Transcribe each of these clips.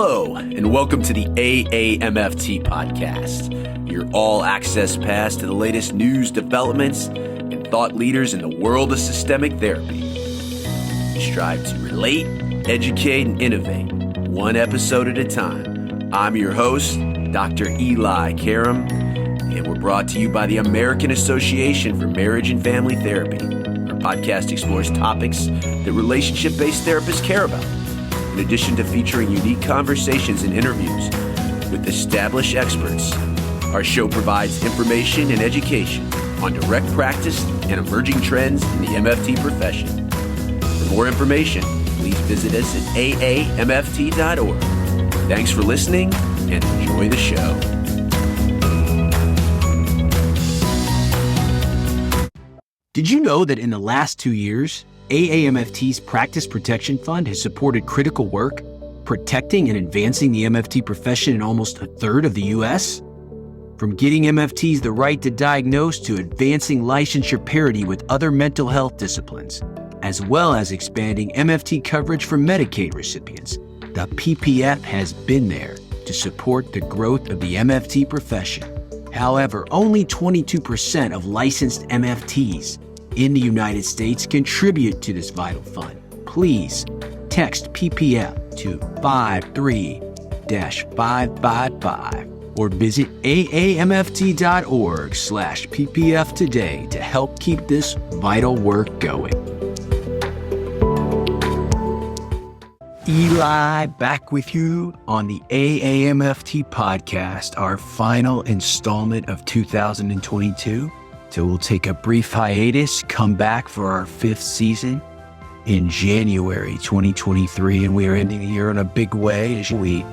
Hello, and welcome to the AAMFT podcast, your all-access pass to the latest news, developments, and thought leaders in the world of systemic therapy. We strive to relate, educate, and innovate, one episode at a time. I'm your host, Dr. Eli Karam, and we're brought to you by the American Association for Marriage and Family Therapy. Our podcast explores topics that relationship-based therapists care about. In addition to featuring unique conversations and interviews with established experts, our show provides information and education on direct practice and emerging trends in the MFT profession. For more information, please visit us at aamft.org. Thanks for listening and enjoy the show. Did you know that in the last 2 years, AAMFT's Practice Protection Fund has supported critical work, protecting and advancing the MFT profession in almost a third of the U.S.? From getting MFTs the right to diagnose to advancing licensure parity with other mental health disciplines, as well as expanding MFT coverage for Medicaid recipients, the PPF has been there to support the growth of the MFT profession. However, only 22% of licensed MFTs in the United States contribute to this vital fund. Please text PPF to 53-555 or visit aamft.org/PPF today to help keep this vital work going. Eli back with you on the AAMFT podcast, our final installment of 2022. So we'll take a brief hiatus, come back for our 5th season in January 2023, and we are ending the year in a big way as we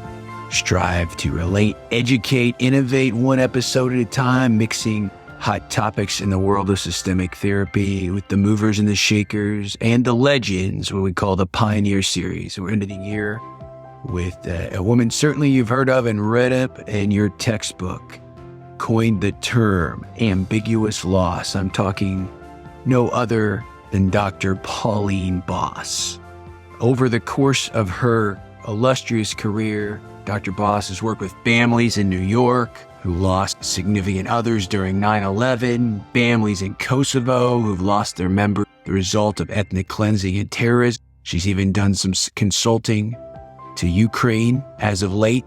strive to relate, educate, innovate one episode at a time, mixing hot topics in the world of systemic therapy with the movers and the shakers and the legends, what we call the Pioneer Series. We're ending the year with a woman certainly you've heard of and read up in your textbook, coined the term ambiguous loss. I'm talking no other than Dr. Pauline Boss. Over the course of her illustrious career, Dr. Boss has worked with families in New York who lost significant others during 9/11, families in Kosovo who've lost their members as a result of ethnic cleansing and terrorism. She's even done some consulting to Ukraine as of late.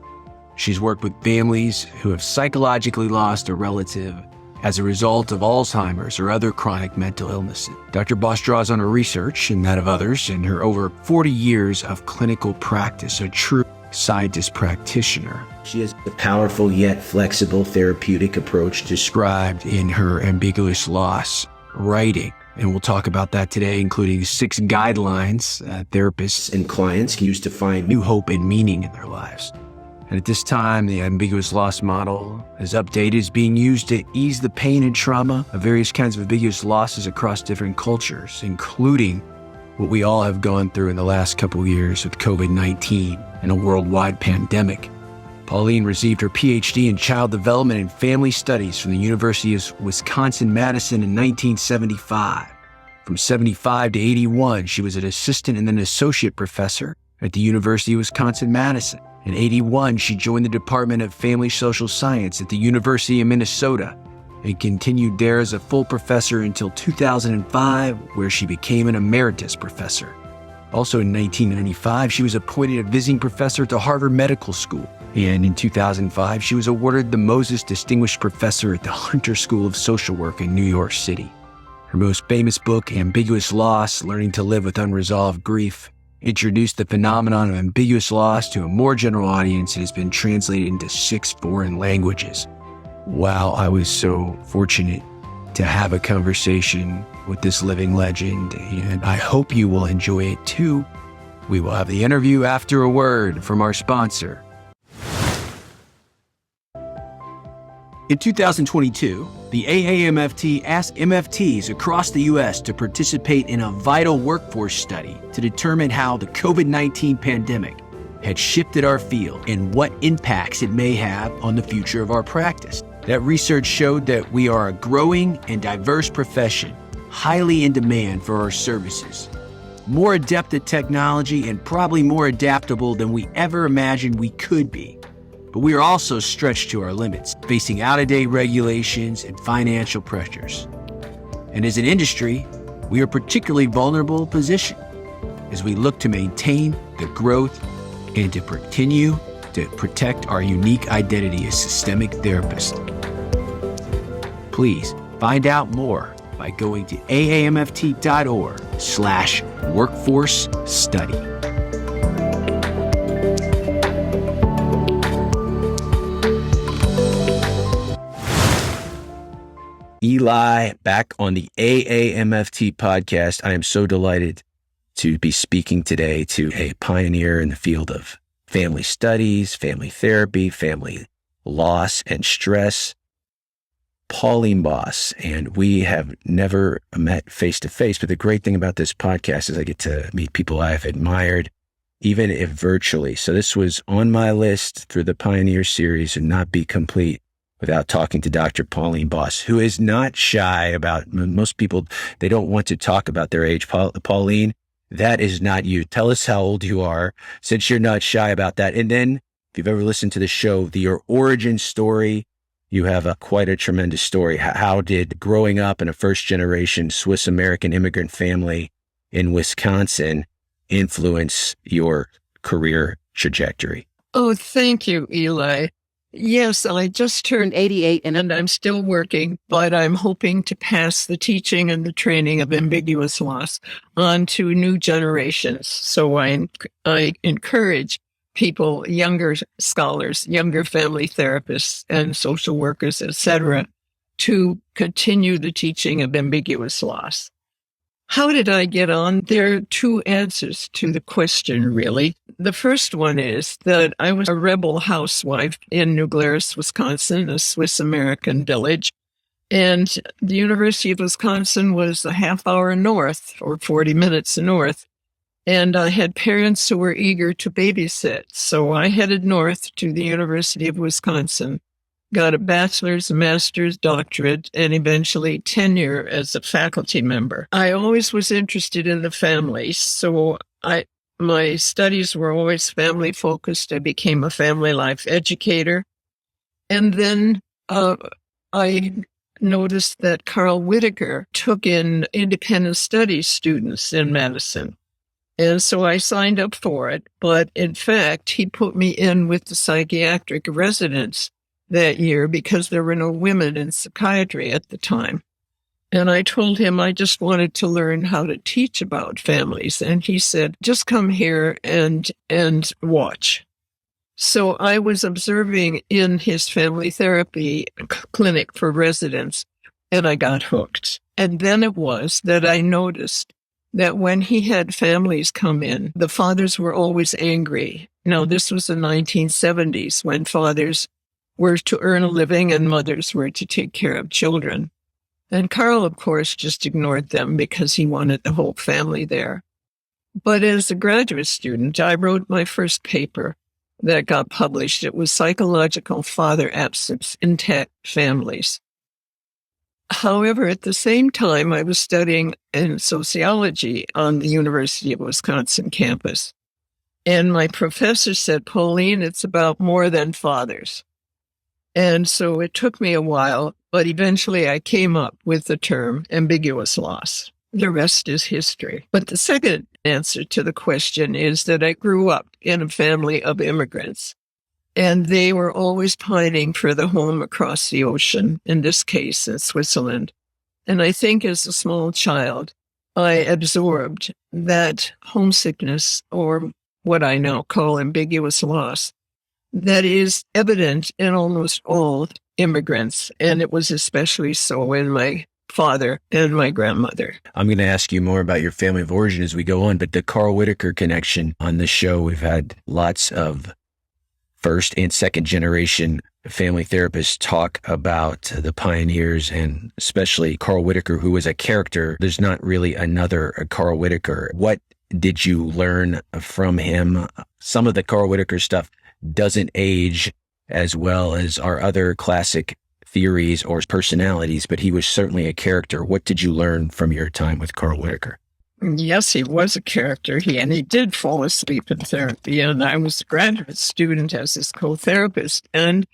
She's worked with families who have psychologically lost a relative as a result of Alzheimer's or other chronic mental illnesses. Dr. Boss draws on her research and that of others and her over 40 years of clinical practice, a true scientist practitioner. She has a powerful yet flexible therapeutic approach described in her Ambiguous Loss writing. And we'll talk about that today, including 6 guidelines therapists and clients can use to find new hope and meaning in their lives. And at this time, the ambiguous loss model is updated, is being used to ease the pain and trauma of various kinds of ambiguous losses across different cultures, including what we all have gone through in the last couple of years with COVID-19 and a worldwide pandemic. Pauline received her PhD in Child Development and Family Studies from the University of Wisconsin-Madison in 1975. From 75 to 81, she was an assistant and then associate professor at the University of Wisconsin-Madison. In 81, she joined the Department of Family Social Science at the University of Minnesota and continued there as a full professor until 2005, where she became an emeritus professor. Also in 1995, she was appointed a visiting professor to Harvard Medical School. And in 2005, she was awarded the Moses Distinguished Professor at the Hunter School of Social Work in New York City. Her most famous book, Ambiguous Loss, Learning to Live with Unresolved Grief, introduced the phenomenon of ambiguous loss to a more general audience and has been translated into 6 foreign languages. Wow, I was so fortunate to have a conversation with this living legend, and I hope you will enjoy it too. We will have the interview after a word from our sponsor. In 2022, the AAMFT asked MFTs across the U.S. to participate in a vital workforce study to determine how the COVID-19 pandemic had shifted our field and what impacts it may have on the future of our practice. That research showed that we are a growing and diverse profession, highly in demand for our services. more adept at technology, and probably more adaptable than we ever imagined we could be. But we are also stretched to our limits, facing out-of-date regulations and financial pressures. And as an industry, we are particularly vulnerable position as we look to maintain the growth and to continue to protect our unique identity as systemic therapists. Please find out more by going to aamft.org/workforce study. Eli, back on the AAMFT podcast. I am so delighted to be speaking today to a pioneer in the field of family studies, family therapy, family loss and stress, Pauline Boss. And we have never met face to face, but the great thing about this podcast is I get to meet people I've admired, even if virtually. So this was on my list through the Pioneer series and not be complete without talking to Dr. Pauline Boss, who is not shy about, most people, they don't want to talk about their age. Pauline, that is not you. Tell us how old you are, since you're not shy about that. And then, if you've ever listened to the show, your origin story, you have quite a tremendous story. How did growing up in a first-generation Swiss-American immigrant family in Wisconsin influence your career trajectory? Oh, thank you, Eli. Yes, I just turned 88 and I'm still working, but I'm hoping to pass the teaching and the training of ambiguous loss on to new generations. So I encourage people, younger scholars, younger family therapists and social workers, etc., to continue the teaching of ambiguous loss. How did I get on? There are two answers to the question, really. The first one is that I was a rebel housewife in New Glarus, Wisconsin, a Swiss-American village. And the University of Wisconsin was a half hour north, or 40 minutes north. And I had parents who were eager to babysit. So I headed north to the University of Wisconsin, got a bachelor's, master's, doctorate, and eventually tenure as a faculty member. I always was interested in the family, so my studies were always family focused. I became a family life educator. And then I noticed that Carl Whitaker took in independent studies students in medicine. And so I signed up for it. But in fact, he put me in with the psychiatric residents that year because there were no women in psychiatry at the time. And I told him I just wanted to learn how to teach about families. And he said, just come here and watch. So I was observing in his family therapy clinic for residents, and I got hooked. And then it was that I noticed that when he had families come in, the fathers were always angry. Now, this was the 1970s when fathers were to earn a living and mothers were to take care of children. And Carl, of course, just ignored them because he wanted the whole family there. But as a graduate student, I wrote my first paper that got published. It was Psychological Father Absence, Intact Families. However, at the same time, I was studying in sociology on the University of Wisconsin campus. And my professor said, Pauline, it's about more than fathers. And so it took me a while, but eventually I came up with the term ambiguous loss. The rest is history. But the second answer to the question is that I grew up in a family of immigrants, and they were always pining for the home across the ocean, in this case in Switzerland. And I think as a small child, I absorbed that homesickness, or what I now call ambiguous loss, that is evident in almost all immigrants, and it was especially so in my father and my grandmother. I'm going to ask you more about your family of origin as we go on, but the Carl Whitaker connection on this show, we've had lots of first and second generation family therapists talk about the pioneers, and especially Carl Whitaker, who was a character. There's not really another Carl Whitaker. What did you learn from him? Some of the Carl Whitaker stuff doesn't age as well as our other classic theories or personalities, but he was certainly a character. What did you learn from your time with Carl Whitaker? Yes, he was a character. He did fall asleep in therapy, and I was a graduate student as his co-therapist and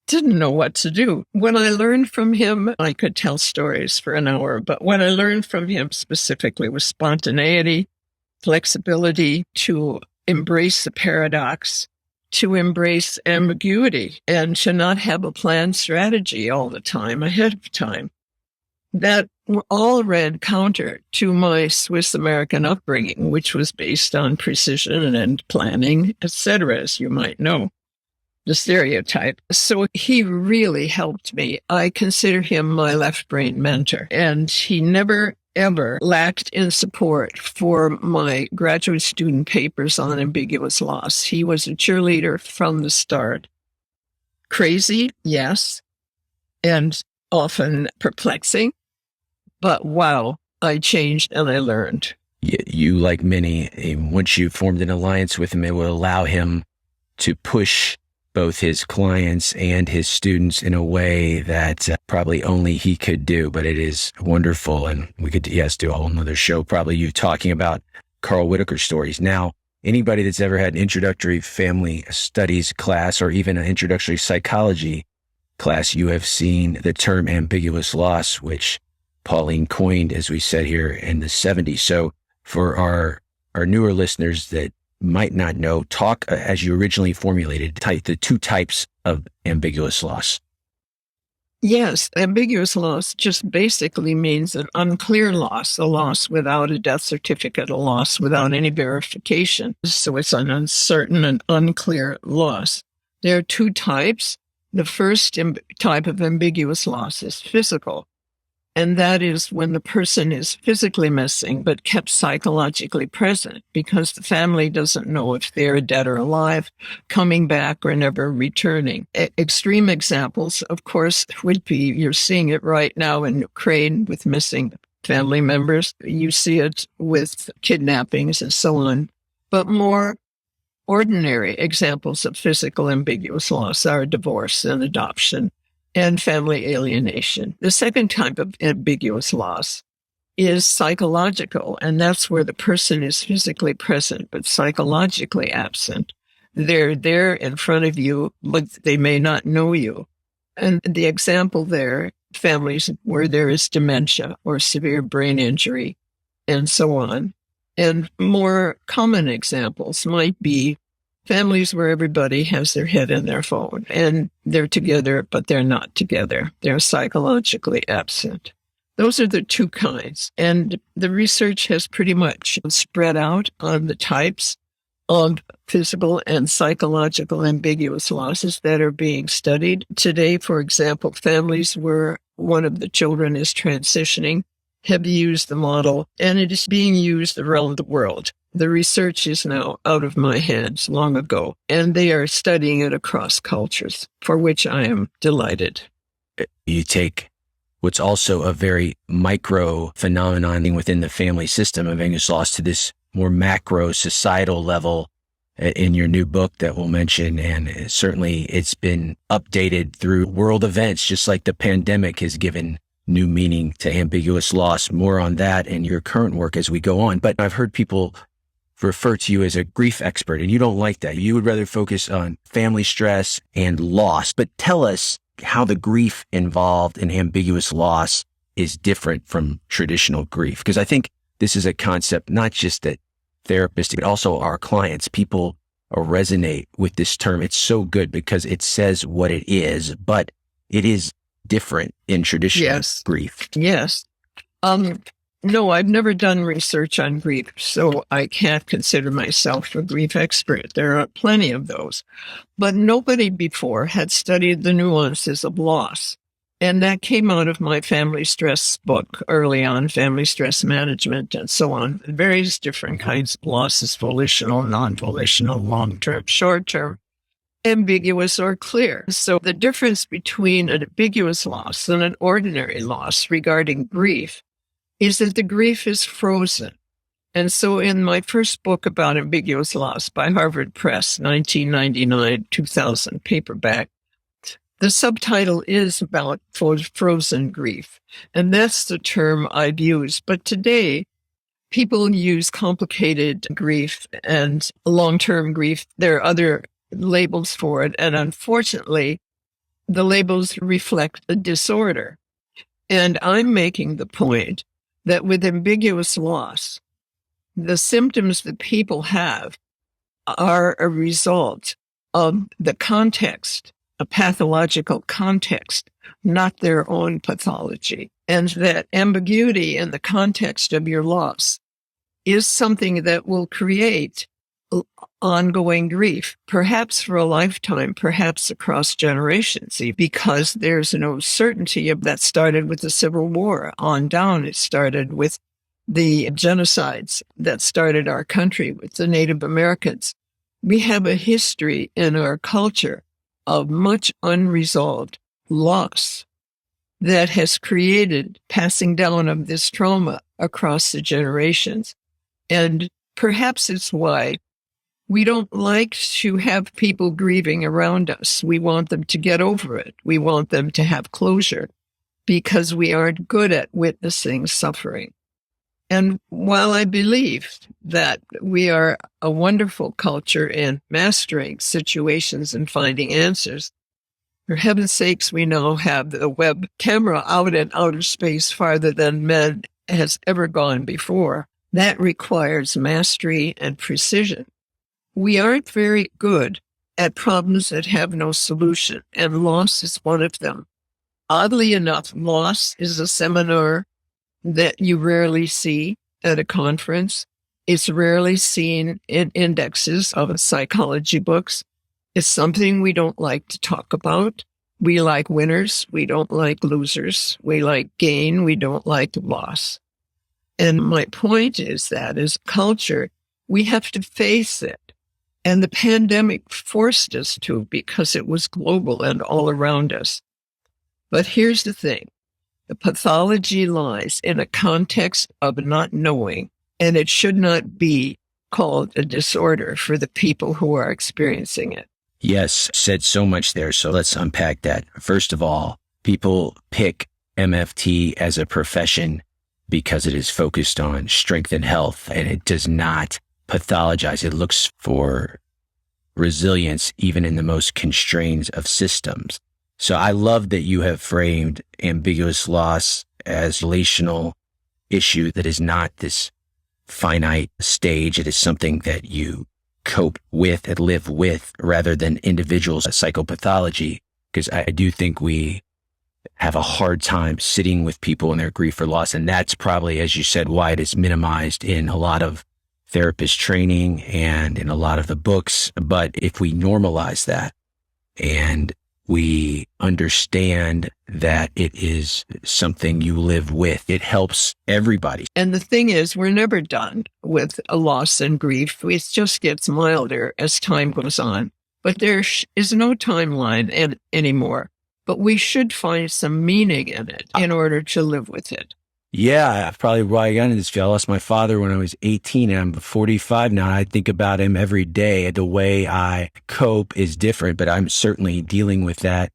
didn't know what to do. When I learned from him, I could tell stories for an hour, but what I learned from him specifically was spontaneity, flexibility, to embrace the paradox, to embrace ambiguity, and to not have a planned strategy all the time ahead of time. That all ran counter to my Swiss American upbringing, which was based on precision and planning, etc., as you might know, the stereotype. So he really helped me. I consider him my left brain mentor, and he never ever lacked in support for my graduate student papers on ambiguous loss. He was a cheerleader from the start. Crazy, yes, and often perplexing. But wow, I changed and I learned. You, like many, once you formed an alliance with him, it will allow him to push both his clients and his students in a way that probably only he could do. But it is wonderful. And we could, do a whole nother show, probably you talking about Carl Whitaker stories. Now, anybody that's ever had an introductory family studies class or even an introductory psychology class, you have seen the term ambiguous loss, which Pauline coined, as we said here, in the 70s. So for our newer listeners that might not know, talk as you originally formulated the two types of ambiguous loss. Yes, ambiguous loss just basically means an unclear loss, a loss without a death certificate, a loss without any verification. So it's an uncertain and unclear loss. There are two types. The first type of ambiguous loss is physical. And that is when the person is physically missing, but kept psychologically present because the family doesn't know if they're dead or alive, coming back or never returning. Extreme examples, of course, would be, you're seeing it right now in Ukraine with missing family members. You see it with kidnappings and so on. But more ordinary examples of physical ambiguous loss are divorce and adoption and family alienation. The second type of ambiguous loss is psychological, and that's where the person is physically present but psychologically absent. They're there in front of you, but they may not know you. And the example there, families where there is dementia or severe brain injury and so on. And more common examples might be families where everybody has their head in their phone and they're together, but they're not together. They're psychologically absent. Those are the two kinds. And the research has pretty much spread out on the types of physical and psychological ambiguous losses that are being studied. Today, for example, families where one of the children is transitioning have used the model, and it is being used around the world. The research is now out of my hands long ago, and they are studying it across cultures, for which I am delighted. You take what's also a very micro phenomenon within the family system of ambiguous loss to this more macro societal level in your new book that we'll mention. And certainly it's been updated through world events, just like the pandemic has given new meaning to ambiguous loss. More on that in your current work as we go on. But I've heard people refer to you as a grief expert, and you don't like that. You would rather focus on family stress and loss. But tell us how the grief involved in ambiguous loss is different from traditional grief. Because I think this is a concept, not just that therapists, but also our clients, people resonate with this term. It's so good because it says what it is, but it is different in traditional grief. Yes. No, I've never done research on grief, so I can't consider myself a grief expert. There are plenty of those. But nobody before had studied the nuances of loss. And that came out of my family stress book early on, family stress management and so on. Various different kinds of losses, volitional, non-volitional, long-term, short-term, ambiguous or clear. So the difference between an ambiguous loss and an ordinary loss regarding grief is that the grief is frozen. And so in my first book about ambiguous loss by Harvard Press, 1999, 2000 paperback, the subtitle is about frozen grief. And that's the term I've used. But today, people use complicated grief and long-term grief. There are other labels for it. And unfortunately, the labels reflect a disorder. And I'm making the point that with ambiguous loss, the symptoms that people have are a result of the context, a pathological context, not their own pathology. And that ambiguity in the context of your loss is something that will create ongoing grief, perhaps for a lifetime, perhaps across generations, because there's no certainty of that. Started with the Civil War on down. It started with the genocides that started our country with the Native Americans. We have a history in our culture of much unresolved loss that has created passing down of this trauma across the generations. And perhaps it's why we don't like to have people grieving around us. We want them to get over it. We want them to have closure because we aren't good at witnessing suffering. And while I believe that we are a wonderful culture in mastering situations and finding answers, for heaven's sakes, we now have the web camera out in outer space farther than man has ever gone before. That requires mastery and precision. We aren't very good at problems that have no solution, and loss is one of them. Oddly enough, loss is a seminar that you rarely see at a conference. It's rarely seen in indexes of psychology books. It's something we don't like to talk about. We like winners. We don't like losers. We like gain. We don't like loss. And my point is that as a culture, we have to face it. And the pandemic forced us to because it was global and all around us. But here's the thing. The pathology lies in a context of not knowing, and it should not be called a disorder for the people who are experiencing it. Yes, said so much there. So let's unpack that. First of all, people pick MFT as a profession because it is focused on strength and health, and it does not pathologize. It looks for resilience even in the most constrained of systems. So I love that you have framed ambiguous loss as a relational issue that is not this finite stage. It is something that you cope with and live with rather than individuals' psychopathology, because I do think we have a hard time sitting with people in their grief or loss. And that's probably, as you said, why it is minimized in a lot of therapist training and in a lot of the books. But if we normalize that and we understand that it is something you live with, it helps everybody. And the thing is, we're never done with a loss and grief. It just gets milder as time goes on. But there is no timeline anymore. But we should find some meaning in it in order to live with it. Yeah, probably why I got into this. I lost my father when I was 18 and I'm 45 now. I think about him every day. The way I cope is different, but I'm certainly dealing with that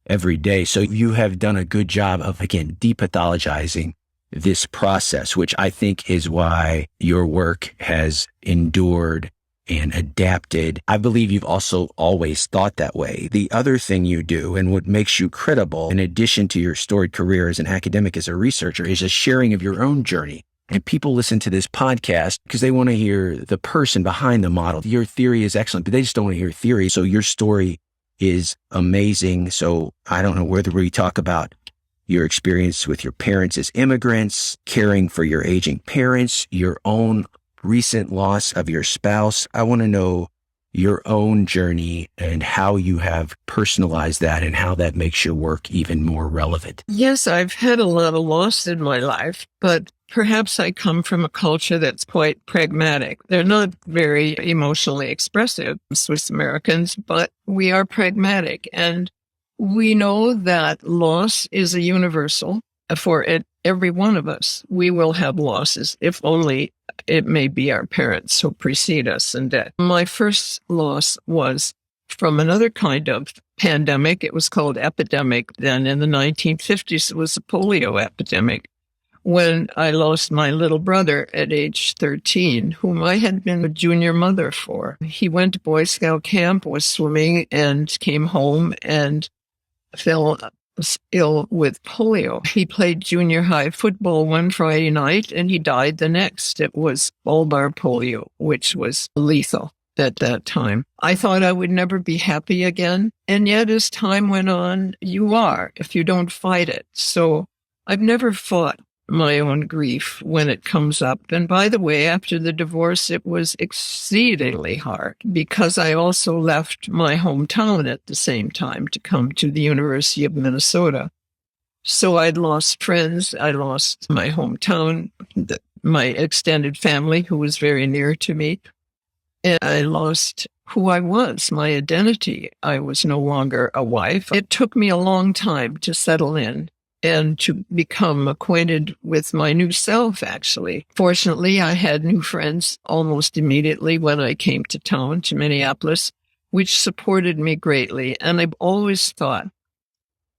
every day. So you have done a good job of, again, depathologizing this process, which I think is why your work has endured and adapted. I believe you've also always thought that way. The other thing you do and what makes you credible, in addition to your storied career as an academic, as a researcher, is a sharing of your own journey. And people listen to this podcast because they want to hear the person behind the model. Your theory is excellent, but they just don't want to hear theory. So your story is amazing. So I don't know whether we talk about your experience with your parents as immigrants, caring for your aging parents, your own recent loss of your spouse. I want to know your own journey and how you have personalized that and how that makes your work even more relevant. Yes, I've had a lot of loss in my life, but perhaps I come from a culture that's quite pragmatic. They're not very emotionally expressive, Swiss Americans, but we are pragmatic. And we know that loss is a universal for every one of us. We will have losses, if only it may be our parents who precede us in death. My first loss was from another kind of pandemic. It was called epidemic then. In the 1950s, it was a polio epidemic, when I lost my little brother at age 13, whom I had been a junior mother for. He went to Boy Scout camp, was swimming, and came home and fell ill with polio. He played junior high football one Friday night and he died the next. It was bulbar polio, which was lethal at that time. I thought I would never be happy again. And yet as time went on, you are, if you don't fight it. So I've never fought my own grief when it comes up. And by the way, after the divorce, it was exceedingly hard because I also left my hometown at the same time to come to the University of Minnesota. So I'd lost friends. I lost my hometown, my extended family, who was very near to me. And I lost who I was, my identity. I was no longer a wife. It took me a long time to settle in and to become acquainted with my new self, actually. Fortunately, I had new friends almost immediately when I came to town, to Minneapolis, which supported me greatly. And I've always thought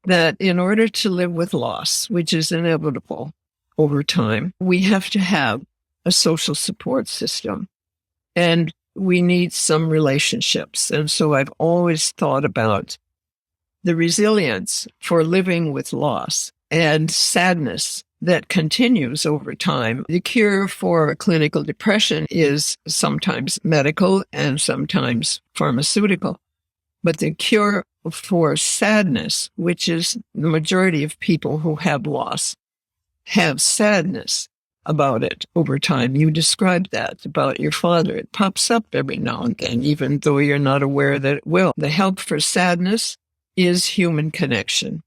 that in order to live with loss, which is inevitable over time, we have to have a social support system. And we need some relationships. And so I've always thought about the resilience for living with loss and sadness that continues over time. The cure for clinical depression is sometimes medical and sometimes pharmaceutical. But the cure for sadness, which is the majority of people who have loss, have sadness about it over time. You described that about your father. It pops up every now and then, even though you're not aware that it will. The help for sadness is human connection.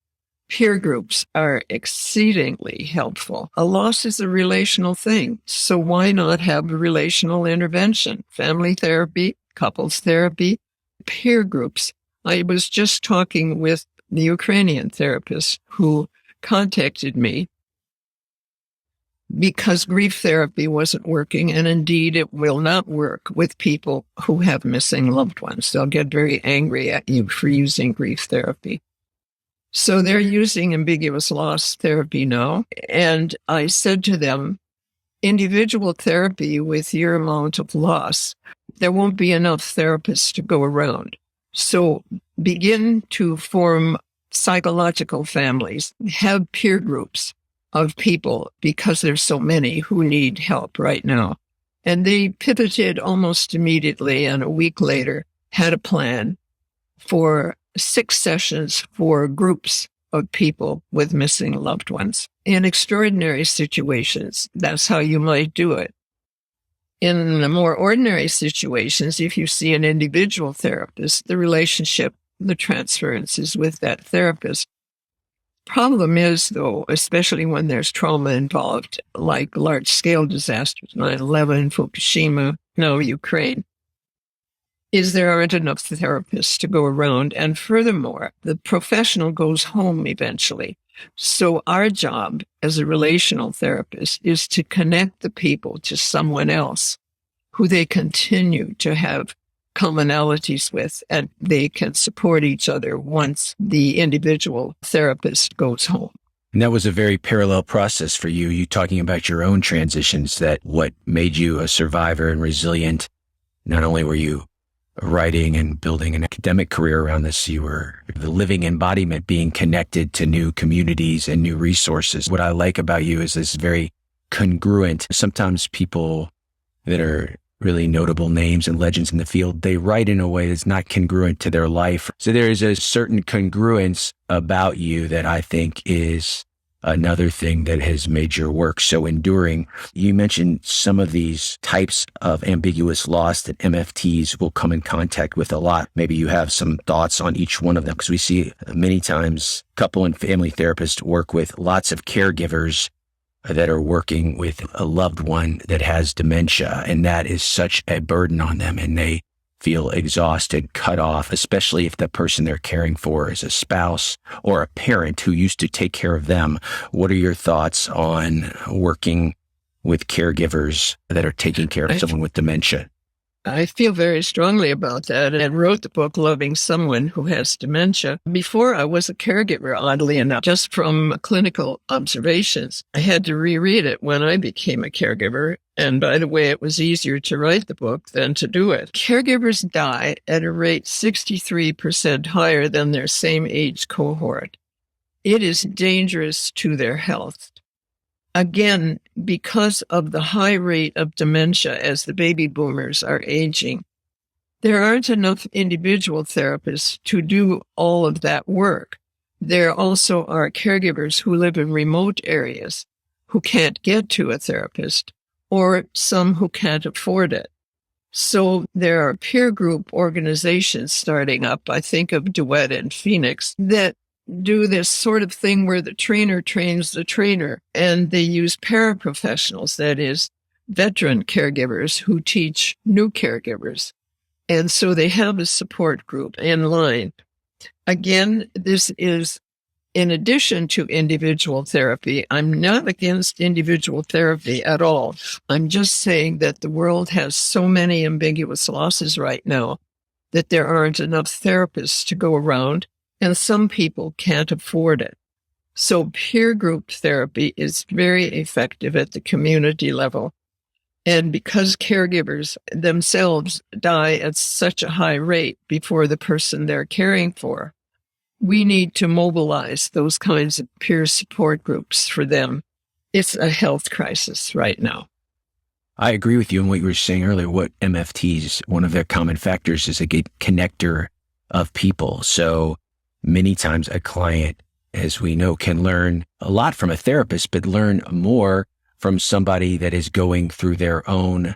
Peer groups are exceedingly helpful. A loss is a relational thing, so why not have a relational intervention? Family therapy, couples therapy, peer groups. I was just talking with the Ukrainian therapist who contacted me because grief therapy wasn't working, and indeed it will not work with people who have missing loved ones. They'll get very angry at you for using grief therapy. So they're using ambiguous loss therapy now. And I said to them, individual therapy with your amount of loss, there won't be enough therapists to go around. So begin to form psychological families, have peer groups of people because there's so many who need help right now. And they pivoted almost immediately, and a week later had a plan for 6 sessions for groups of people with missing loved ones. In extraordinary situations, that's how you might do it. In the more ordinary situations, if you see an individual therapist, the relationship, the transference is with that therapist. Problem is, though, especially when there's trauma involved, like large-scale disasters, 9/11, Fukushima, now Ukraine, is there aren't enough therapists to go around. And furthermore, the professional goes home eventually. So our job as a relational therapist is to connect the people to someone else who they continue to have commonalities with, and they can support each other once the individual therapist goes home. And that was a very parallel process for you. You talking about your own transitions, that what made you a survivor and resilient. Not only were you writing and building an academic career around this, you were the living embodiment, being connected to new communities and new resources. What I like about you is this very congruent. Sometimes people that are really notable names and legends in the field, they write in a way that's not congruent to their life. So there is a certain congruence about you that I think is another thing that has made your work so enduring. You mentioned some of these types of ambiguous loss that MFTs will come in contact with a lot. Maybe you have some thoughts on each one of them, because we see many times couple and family therapists work with lots of caregivers that are working with a loved one that has dementia, and that is such a burden on them, and they feel exhausted, cut off, especially if the person they're caring for is a spouse or a parent who used to take care of them. What are your thoughts on working with caregivers that are taking care of someone with dementia? I feel very strongly about that and wrote the book Loving Someone Who Has Dementia. Before I was a caregiver, oddly enough, just from clinical observations. I had to reread it when I became a caregiver. And by the way, it was easier to write the book than to do it. Caregivers die at a rate 63% higher than their same age cohort. It is dangerous to their health. Again, because of the high rate of dementia as the baby boomers are aging, there aren't enough individual therapists to do all of that work. There also are caregivers who live in remote areas who can't get to a therapist, or some who can't afford it. So there are peer group organizations starting up, I think of Duet in Phoenix, that do this sort of thing where the trainer trains the trainer, and they use paraprofessionals, that is, veteran caregivers who teach new caregivers. And so they have a support group in line. Again, this is in addition to individual therapy. I'm not against individual therapy at all. I'm just saying that the world has so many ambiguous losses right now that there aren't enough therapists to go around, and some people can't afford it. So peer group therapy is very effective at the community level. And because caregivers themselves die at such a high rate before the person they're caring for, we need to mobilize those kinds of peer support groups for them. It's a health crisis right now. I agree with you on what you were saying earlier. What MFTs, one of their common factors is a good connector of people. So many times a client, as we know, can learn a lot from a therapist, but learn more from somebody that is going through their own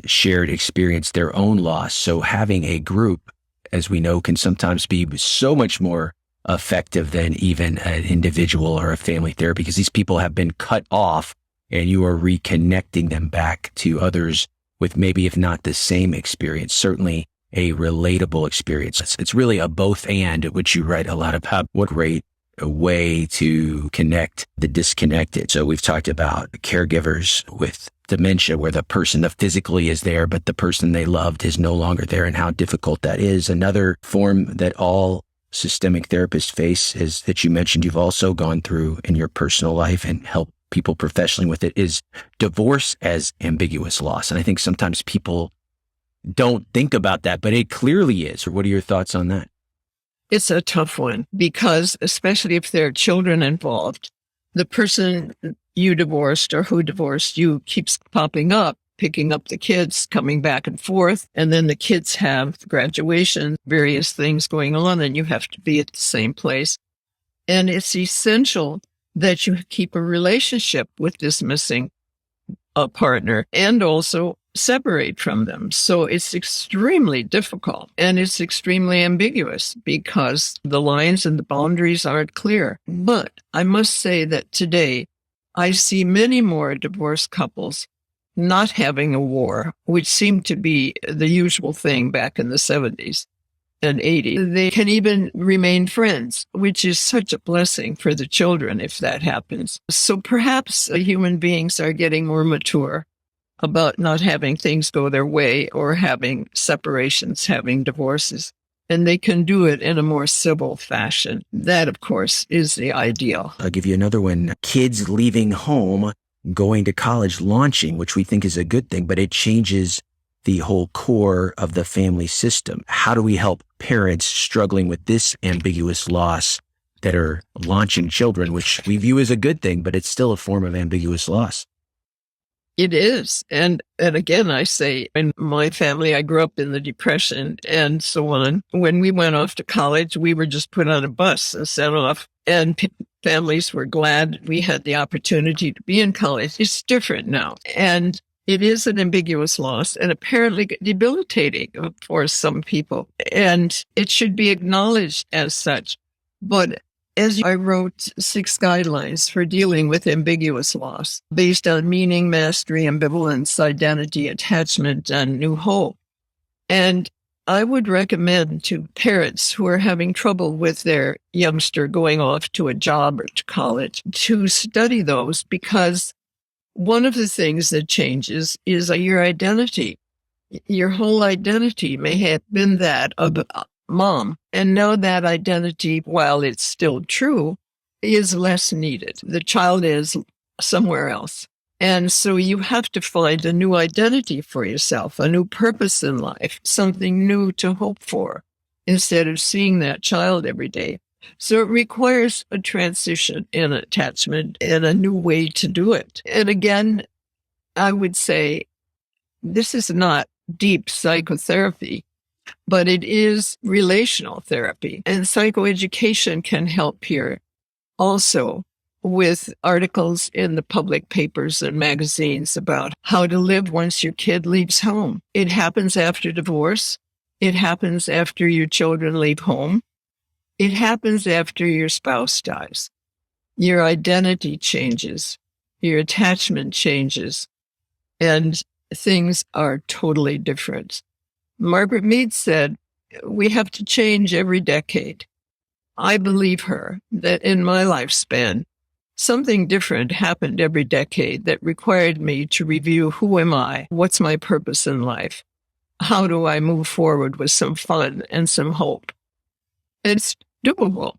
shared experience, their own loss. So having a group, as we know, can sometimes be so much more effective than even an individual or a family therapy, because these people have been cut off and you are reconnecting them back to others with maybe, if not the same experience, certainly a relatable experience. It's really a both and, which you write a lot about. What great a way to connect the disconnected. So we've talked about caregivers with dementia, where the person that physically is there, but the person they loved is no longer there, and how difficult that is. Another form that all systemic therapists face is that you mentioned you've also gone through in your personal life and helped people professionally with it, is divorce as ambiguous loss. And I think sometimes people don't think about that, but it clearly is. What are your thoughts on that? It's a tough one because, especially if there are children involved, the person you divorced or who divorced you keeps popping up, picking up the kids, coming back and forth. And then the kids have graduation, various things going on, and you have to be at the same place. And it's essential that you keep a relationship with this missing partner and also separate from them. So it's extremely difficult and it's extremely ambiguous because the lines and the boundaries aren't clear. But I must say that today I see many more divorced couples not having a war, which seemed to be the usual thing back in the 70s and 80s. They can even remain friends, which is such a blessing for the children if that happens. So perhaps human beings are getting more mature about not having things go their way or having separations, having divorces. And they can do it in a more civil fashion. That, of course, is the ideal. I'll give you another one. Kids leaving home, going to college, launching, which we think is a good thing, but it changes the whole core of the family system. How do we help parents struggling with this ambiguous loss that are launching children, which we view as a good thing, but it's still a form of ambiguous loss? It is. And again, I say, in my family, I grew up in the Depression and so on. When we went off to college, we were just put on a bus and sent off. And families were glad we had the opportunity to be in college. It's different now. And it is an ambiguous loss and apparently debilitating for some people. And it should be acknowledged as such. But as I wrote 6 guidelines for dealing with ambiguous loss based on meaning, mastery, ambivalence, identity, attachment, and new hope. And I would recommend to parents who are having trouble with their youngster going off to a job or to college to study those, because one of the things that changes is your identity. Your whole identity may have been that of a mom. And now that identity, while it's still true, is less needed. The child is somewhere else. And so you have to find a new identity for yourself, a new purpose in life, something new to hope for, instead of seeing that child every day. So it requires a transition in attachment and a new way to do it. And again, I would say this is not deep psychotherapy, but it is relational therapy. And psychoeducation can help here also with articles in the public papers and magazines about how to live once your kid leaves home. It happens after divorce. It happens after your children leave home. It happens after your spouse dies. Your identity changes. Your attachment changes. And things are totally different. Margaret Mead said, we have to change every decade. I believe her that in my lifespan, something different happened every decade that required me to review who am I? What's my purpose in life? How do I move forward with some fun and some hope? It's doable.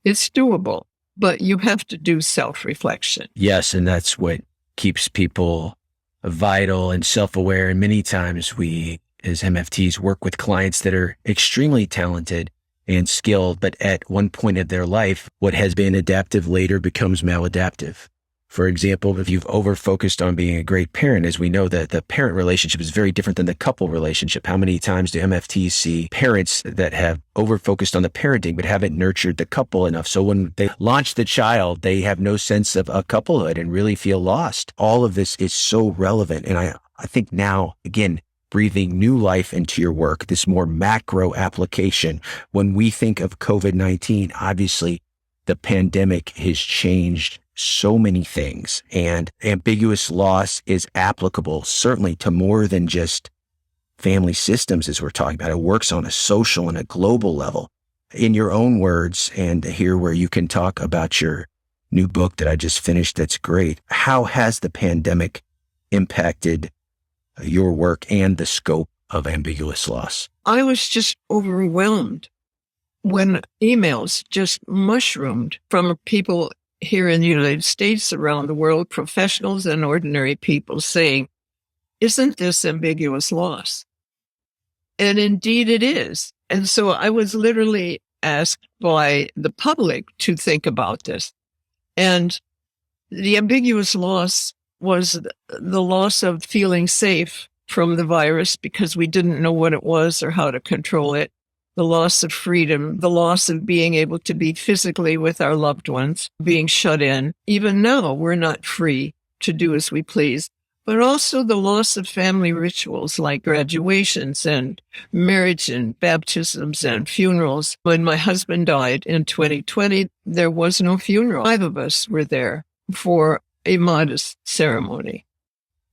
It's doable, but you have to do self-reflection. Yes, and that's what keeps people vital and self-aware. And many times we, as MFTs, work with clients that are extremely talented and skilled, but at one point of their life, what has been adaptive later becomes maladaptive. For example, if you've over-focused on being a great parent, as we know that the parent relationship is very different than the couple relationship. How many times do MFTs see parents that have over-focused on the parenting but haven't nurtured the couple enough? So when they launch the child, they have no sense of a couplehood and really feel lost. All of this is so relevant. And I think now, again, breathing new life into your work, this more macro application. When we think of COVID-19, obviously the pandemic has changed so many things, and ambiguous loss is applicable certainly to more than just family systems, as we're talking about. It works on a social and a global level. In your own words, and here where you can talk about your new book that I just finished, that's great. How has the pandemic impacted your work and the scope of ambiguous loss? I was just overwhelmed when emails just mushroomed from people here in the United States, around the world, professionals and ordinary people saying, isn't this ambiguous loss? And indeed it is. And so I was literally asked by the public to think about this. And the ambiguous loss was the loss of feeling safe from the virus because we didn't know what it was or how to control it. The loss of freedom, the loss of being able to be physically with our loved ones, being shut in. Even now, we're not free to do as we please, but also the loss of family rituals like graduations and marriage and baptisms and funerals. When my husband died in 2020, there was no funeral. 5 of us were there for a modest ceremony.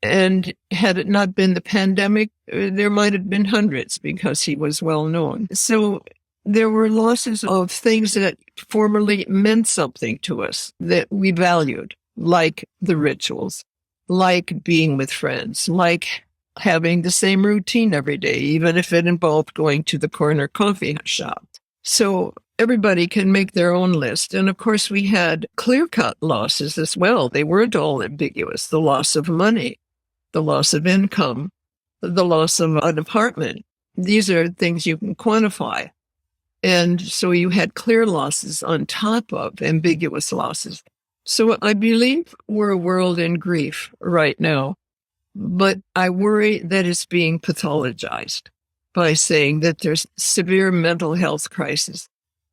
And had it not been the pandemic, there might have been hundreds because he was well known. So there were losses of things that formerly meant something to us that we valued, like the rituals, like being with friends, like having the same routine every day, even if it involved going to the corner coffee shop. So everybody can make their own list. And of course, we had clear-cut losses as well. They weren't all ambiguous. The loss of money, the loss of income, the loss of an apartment. These are things you can quantify. And so you had clear losses on top of ambiguous losses. So I believe we're a world in grief right now, but I worry that it's being pathologized by saying that there's severe mental health crisis.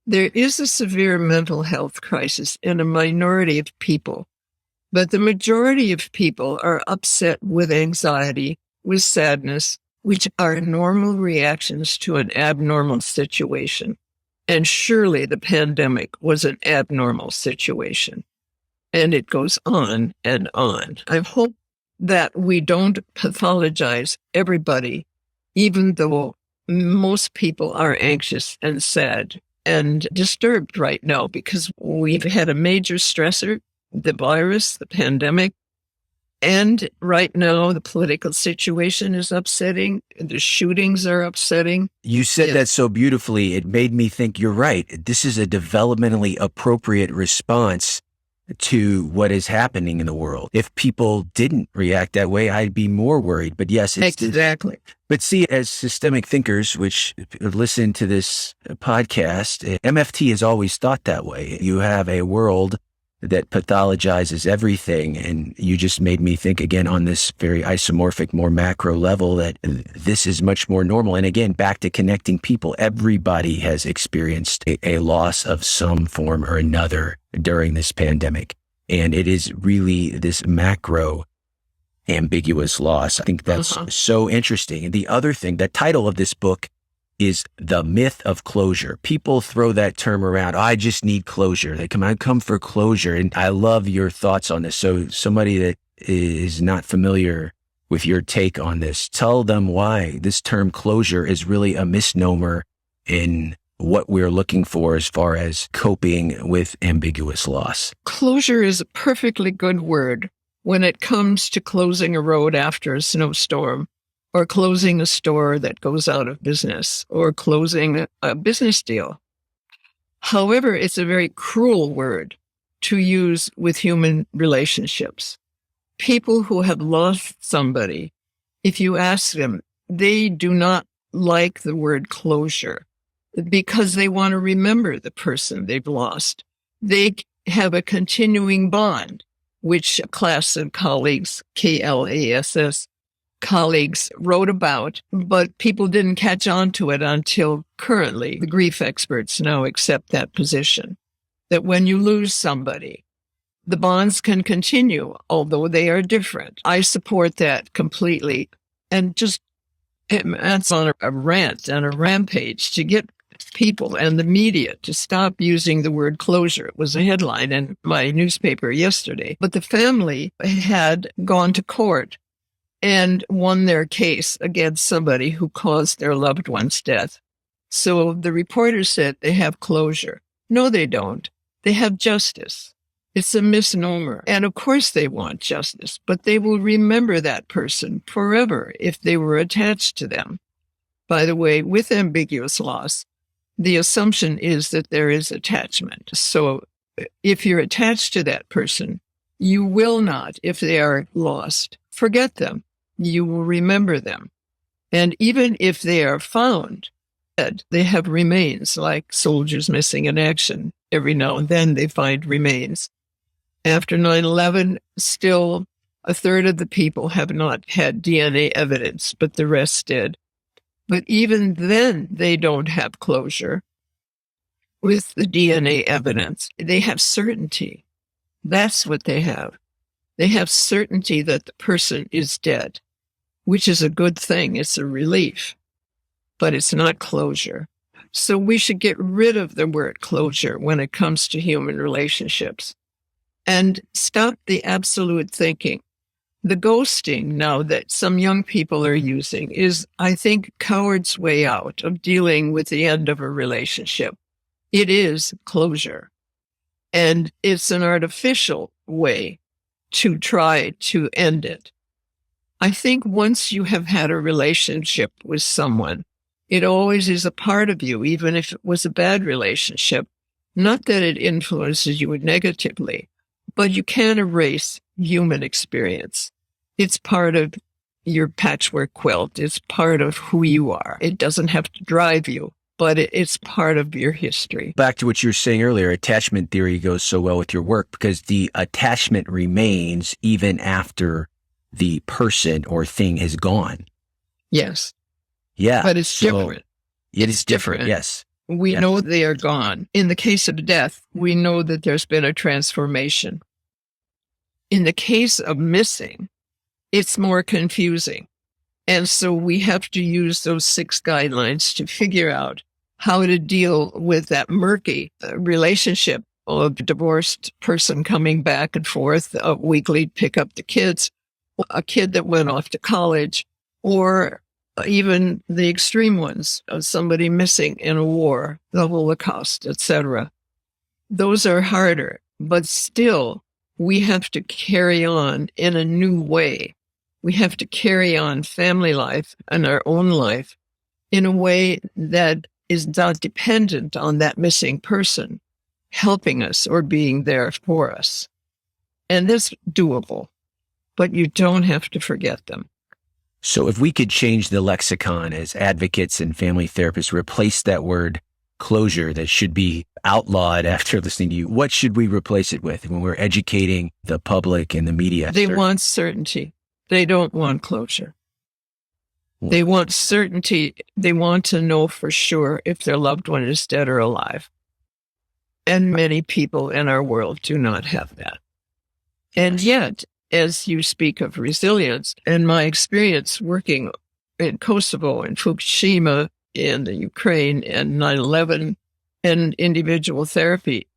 There is a severe mental health crisis in a minority of people. But the majority of people are upset with anxiety, with sadness, which are normal reactions to an abnormal situation. And surely the pandemic was an abnormal situation. And it goes on and on. I hope that we don't pathologize everybody, even though most people are anxious and sad and disturbed right now because we've had a major stressor, the virus, the pandemic, And right now, the political situation is upsetting. The shootings are upsetting. You said that so beautifully. It made me think you're right. This is a developmentally appropriate response to what is happening in the world. If people didn't react that way, I'd be more worried. But yes, it's exactly. But see, as systemic thinkers, which listen to this podcast, MFT has always thought that way. You have a world that pathologizes everything. And you just made me think again on this very isomorphic, more macro level that this is much more normal. And again, back to connecting people, everybody has experienced a loss of some form or another during this pandemic. And it is really this macro ambiguous loss. I think that's so interesting. And the other thing, the title of this book is The Myth of Closure. People throw that term around. I just need closure. They come for closure. And I love your thoughts on this. So somebody that is not familiar with your take on this, tell them why this term closure is really a misnomer in what we're looking for as far as coping with ambiguous loss. Closure is a perfectly good word when it comes to closing a road after a snowstorm, or closing a store that goes out of business, or closing a business deal. However, it's a very cruel word to use with human relationships. People who have lost somebody, if you ask them, they do not like the word closure because they want to remember the person they've lost. They have a continuing bond, which class of colleagues, KLASS, colleagues wrote about, but people didn't catch on to it until currently. The grief experts now accept that position, that when you lose somebody, the bonds can continue, although they are different. I support that completely. And just, that's on a rant and a rampage to get people and the media to stop using the word closure. It was a headline in my newspaper yesterday. But the family had gone to court and won their case against somebody who caused their loved one's death. So the reporter said they have closure. No, they don't. They have justice. It's a misnomer. And of course they want justice, but they will remember that person forever if they were attached to them. By the way, with ambiguous loss, the assumption is that there is attachment. So if you're attached to that person, you will not, if they are lost, forget them. You will remember them. And even if they are found dead, they have remains, like soldiers missing in action. Every now and then they find remains. After 9/11, still a third of the people have not had DNA evidence, but the rest did. But even then, they don't have closure with the DNA evidence. They have certainty. That's what they have. They have certainty that the person is dead, which is a good thing. It's a relief, but it's not closure. So we should get rid of the word closure when it comes to human relationships and stop the absolute thinking. The ghosting now that some young people are using is, I think, coward's way out of dealing with the end of a relationship. It is closure. And it's an artificial way to try to end it. I think once you have had a relationship with someone, it always is a part of you, even if it was a bad relationship. Not that it influences you negatively, but you can't erase human experience. It's part of your patchwork quilt. It's part of who you are. It doesn't have to drive you, but it's part of your history. Back to what you were saying earlier, attachment theory goes so well with your work because the attachment remains even after the person or thing is gone. Yes. Yeah. But it's different. It is different. Yes. We know they are gone. In the case of death, we know that there's been a transformation. In the case of missing, it's more confusing. And so we have to use those 6 guidelines to figure out how to deal with that murky relationship of a divorced person coming back and forth weekly, pick up the kids, a kid that went off to college, or even the extreme ones of somebody missing in a war, the Holocaust, etc. Those are harder, but still we have to carry on in a new way. We have to carry on family life and our own life in a way that is not dependent on that missing person helping us or being there for us. And that's doable, but you don't have to forget them. So if we could change the lexicon as advocates and family therapists, replace that word closure that should be outlawed after listening to you, what should we replace it with when we're educating the public and the media? They want certainty. They don't want closure. They want certainty. They want to know for sure if their loved one is dead or alive. And many people in our world do not have that. And yet, as you speak of resilience, and my experience working in Kosovo and Fukushima, in the Ukraine and 9/11 and individual therapy,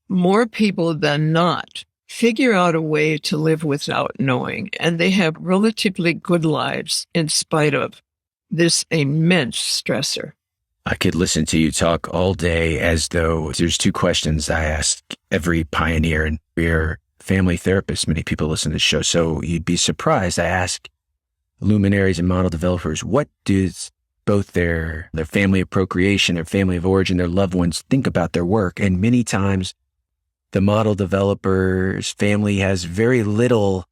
more people than not figure out a way to live without knowing, and they have relatively good lives in spite of this immense stressor. I could listen to you talk all day as though there's two questions I ask every pioneer, and we're family therapists. Many people listen to the show, so you'd be surprised. I ask luminaries and model developers, what does both their family of procreation, their family of origin, their loved ones think about their work? And many times the model developer's family has very little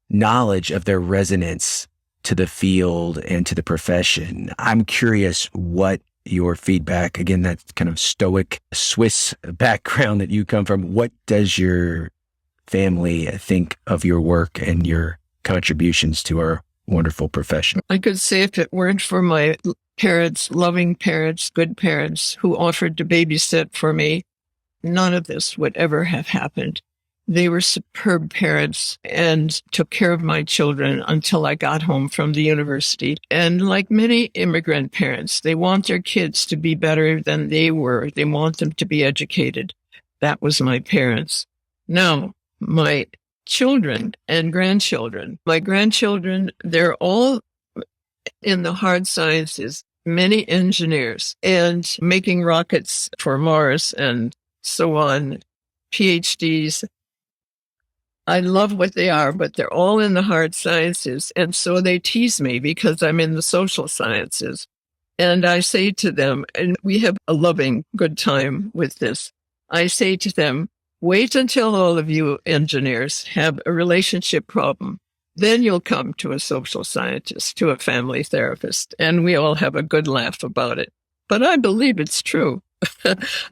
knowledge of their resonance to the field and to the profession. I'm curious what your feedback, again, that kind of stoic Swiss background that you come from, what does your family think of your work and your contributions to our wonderful profession? I could say if it weren't for my parents, loving parents, good parents who offered to babysit for me, none of this would ever have happened. They were superb parents and took care of my children until I got home from the university. And like many immigrant parents, they want their kids to be better than they were. They want them to be educated. That was my parents. Now, my children and grandchildren, my grandchildren, they're all in the hard sciences, many engineers and making rockets for Mars and so on, PhDs. I love what they are, but they're all in the hard sciences. And so they tease me because I'm in the social sciences. And I say to them, and we have a loving good time with this, I say to them, wait until all of you engineers have a relationship problem. Then you'll come to a social scientist, to a family therapist, and we all have a good laugh about it. But I believe it's true.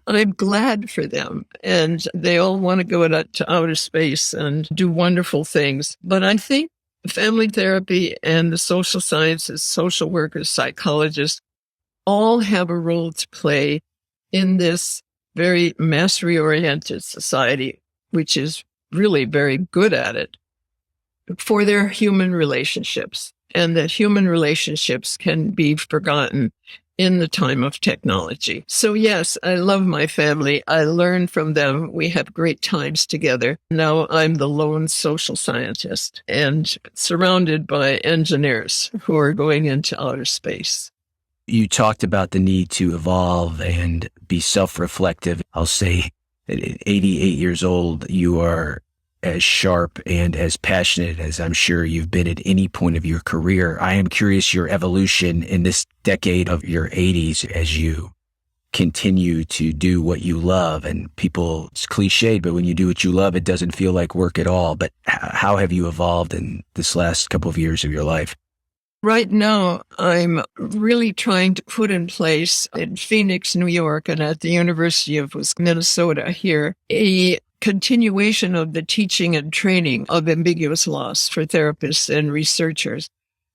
I'm glad for them. And they all want to go to outer space and do wonderful things. But I think family therapy and the social sciences, social workers, psychologists, all have a role to play in this very mastery-oriented society, which is really very good at it, for their human relationships. And that human relationships can be forgotten in the time of technology. So yes, I love my family. I learn from them. We have great times together. Now I'm the lone social scientist and surrounded by engineers who are going into outer space. You talked about the need to evolve and be self-reflective. I'll say at 88 years old, you are as sharp and as passionate as I'm sure you've been at any point of your career. I am curious your evolution in this decade of your 80s as you continue to do what you love. And people, it's cliched, but when you do what you love, it doesn't feel like work at all. But how have you evolved in this last couple of years of your life? Right now, I'm really trying to put in place in Phoenix, New York, and at the University of Minnesota here, a continuation of the teaching and training of ambiguous loss for therapists and researchers,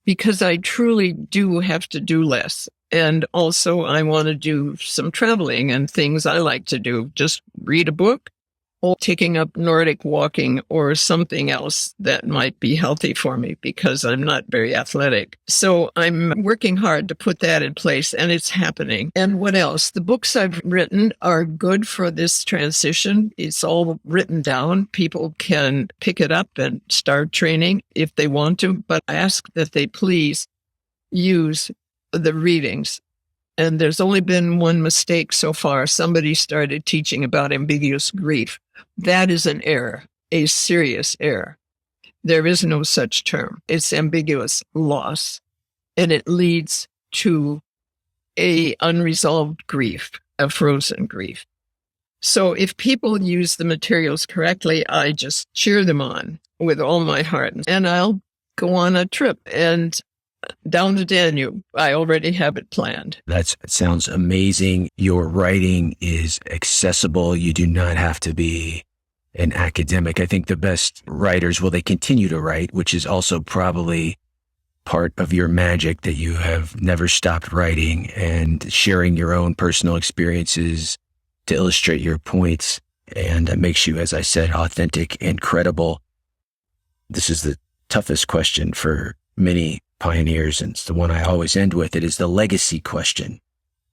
because I truly do have to do less. And also I want to do some traveling and things I like to do, just read a book or taking up Nordic walking or something else that might be healthy for me because I'm not very athletic. So I'm working hard to put that in place, and it's happening. And what else? The books I've written are good for this transition. It's all written down. People can pick it up and start training if they want to, but I ask that they please use the readings. And there's only been one mistake so far. Somebody started teaching about ambiguous grief. That is an error. a serious error. There is no such term. It's ambiguous loss, and it leads to a unresolved grief, a frozen grief. So if people use the materials correctly, I just cheer them on with all my heart, and I'll go on a trip and down the Danube. I already have it planned. That sounds amazing. Your writing is accessible. You do not have to be an academic. I think the best writers, well, they continue to write, which is also probably part of your magic, that you have never stopped writing and sharing your own personal experiences to illustrate your points. And that makes you, as I said, authentic and credible. This is the toughest question for many pioneers, and it's the one I always end with. It is the legacy question,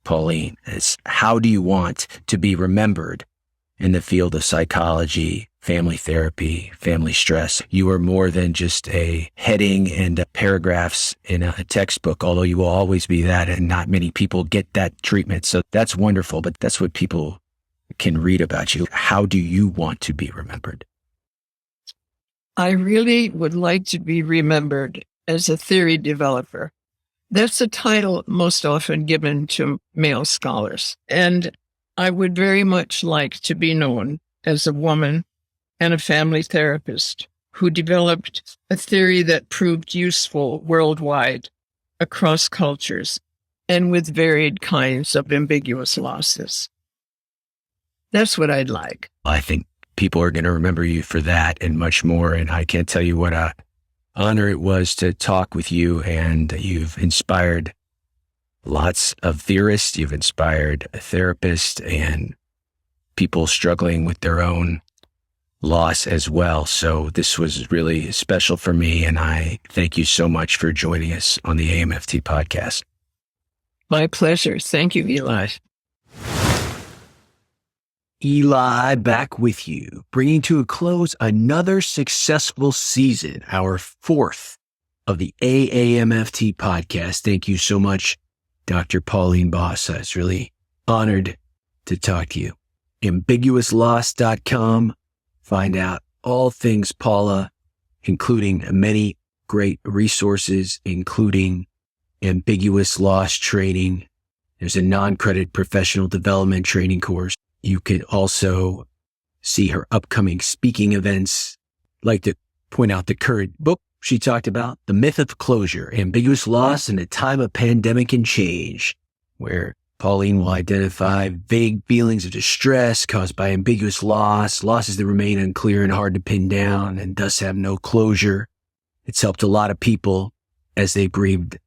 Pauline. It's how do you want to be remembered in the field of psychology, family therapy, family stress? You are more than just a heading and paragraphs in a textbook, although you will always be that, and not many people get that treatment. So that's wonderful, but that's what people can read about you. How do you want to be remembered? I really would like to be remembered as a theory developer. That's a title most often given to male scholars. And I would very much like to be known as a woman and a family therapist who developed a theory that proved useful worldwide, across cultures, and with varied kinds of ambiguous losses. That's what I'd like. I think people are going to remember you for that and much more. And I can't tell you what a honor it was to talk with you. And you've inspired lots of theorists. You've inspired therapists and people struggling with their own loss as well. So this was really special for me. And I thank you so much for joining us on the AAMFT podcast. My pleasure. Thank you, Eli. Eli, back with you, bringing to a close another successful season, our fourth of the AAMFT podcast. Thank you so much, Dr. Pauline Boss. I was really honored to talk to you. Ambiguousloss.com. Find out all things Paula, including many great resources, including ambiguous loss training. There's a non-credit professional development training course. You can also see her upcoming speaking events. I'd like to point out the current book she talked about, The Myth of Closure, Ambiguous Loss in a Time of Pandemic and Change, where Pauline will identify vague feelings of distress caused by ambiguous loss, losses that remain unclear and hard to pin down and thus have no closure. It's helped a lot of people as they grieved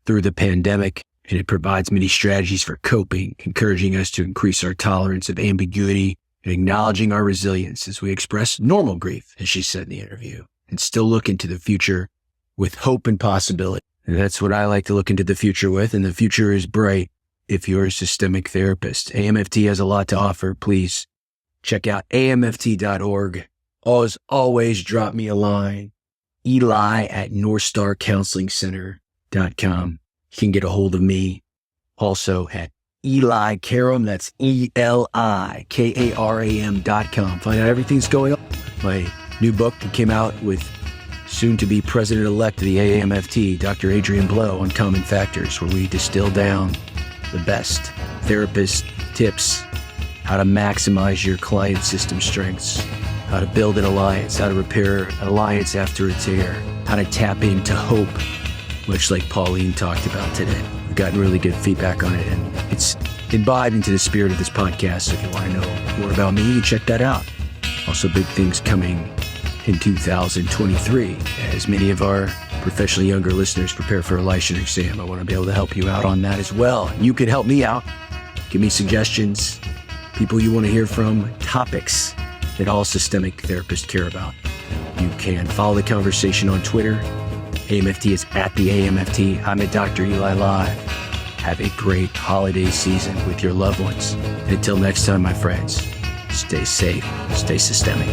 through the pandemic. And it provides many strategies for coping, encouraging us to increase our tolerance of ambiguity and acknowledging our resilience as we express normal grief, as she said in the interview, and still look into the future with hope and possibility. And that's what I like to look into the future with, and the future is bright if you're a systemic therapist. AAMFT has a lot to offer. Please check out aamft.org. As always, drop me a line, eli@northstarcounselingcenter.com. You can get a hold of me also at Eli Karam. That's ELIKARAM.com. Find out everything's going on. My new book that came out with soon-to-be president-elect of the AAMFT, Dr. Adrian Blow, Uncommon Factors, where we distill down the best therapist tips, how to maximize your client system strengths, how to build an alliance, how to repair an alliance after a tear, how to tap into hope, much like Pauline talked about today. We've gotten really good feedback on it, and it's imbibed into the spirit of this podcast. So if you want to know more about me, you can check that out. Also, big things coming in 2023 as many of our professionally younger listeners prepare for a licensure exam. I want to be able to help you out on that as well. You can help me out. Give me suggestions, people you want to hear from, topics that all systemic therapists care about. You can follow the conversation on Twitter. AAMFT is at the AAMFT. I'm at Dr. Eli Live. Have a great holiday season with your loved ones. And until next time, my friends, stay safe, stay systemic.